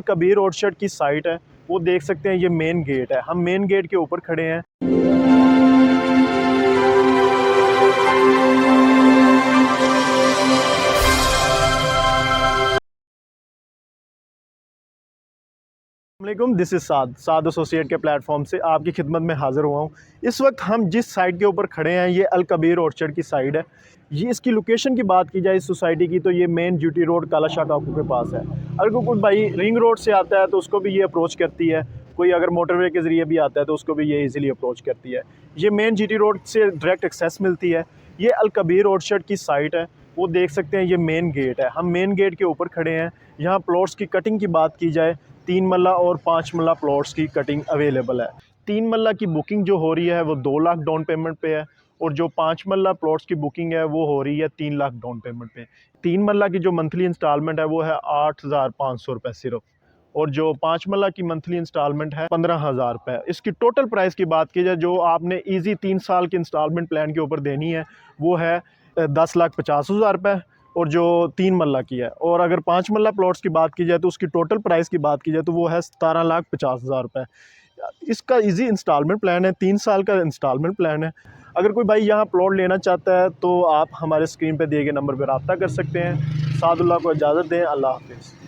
अल Kabir orchard की site है, वो देख सकते हैं। ये मेन गेट है, हम मेन गेट के ऊपर खड़े हैं। दिस इज़ साद एसोसिएट के प्लेटफॉर्म से आपकी खिदमत में हाज़िर हुआ हूँ। इस वक्त हम जिस साइट के ऊपर खड़े हैं ये अल कबीर ऑर्चर्ड की साइट है। ये इसकी लोकेशन की बात की जाए इस सोसाइटी की तो ये मेन जीटी रोड काला शाह टापू के पास है। अगर कोई भाई रिंग रोड से आता है तो उसको भी ये अप्रोच करती है, कोई अगर मोटरवे के ज़रिए भी आता है तो उसको भी ये ईज़िली अप्रोच करती है। ये मेन जीटी रोड से डायरेक्ट एक्सेस मिलती है। ये अल कबीर ऑर्चर्ड की साइट है, वो देख सकते हैं। ये मेन गेट है, हम मेन गेट के ऊपर खड़े हैं। यहाँ प्लॉट्स की कटिंग की बात की जाए 3 मरला और 5 मरला प्लॉट्स की कटिंग अवेलेबल है। 3 मरला की बुकिंग जो हो रही है वो 2 लाख डाउन पेमेंट पे है, और जो 5 मरला प्लॉट्स की बुकिंग है वो हो रही है 3 लाख डाउन पेमेंट पे। 3 मरला की जो मंथली इंस्टॉलमेंट है वो है 8,500 रुपये सिर्फ, और जो 5 मरला की मंथली इंस्टॉलमेंट है 15,000 रुपये। इसकी टोटल प्राइस की बात की जाए जो आपने ईजी 3 साल के इंस्टॉलमेंट प्लान के ऊपर देनी है वो है 10,50,000 रुपये, और जो 3 मरला की है। और अगर 5 मरला प्लॉट्स की बात की जाए तो उसकी टोटल प्राइस की बात की जाए तो वो है 17,50,000 रुपये। इसका इजी इंस्टॉलमेंट प्लान है, 3 साल का इंस्टॉलमेंट प्लान है। अगर कोई भाई यहाँ प्लॉट लेना चाहता है तो आप हमारे स्क्रीन पे दिए गए नंबर पर रब्ता कर सकते हैं। सादुल्लाह को इजाज़त दें। अल्लाह हाफिज़।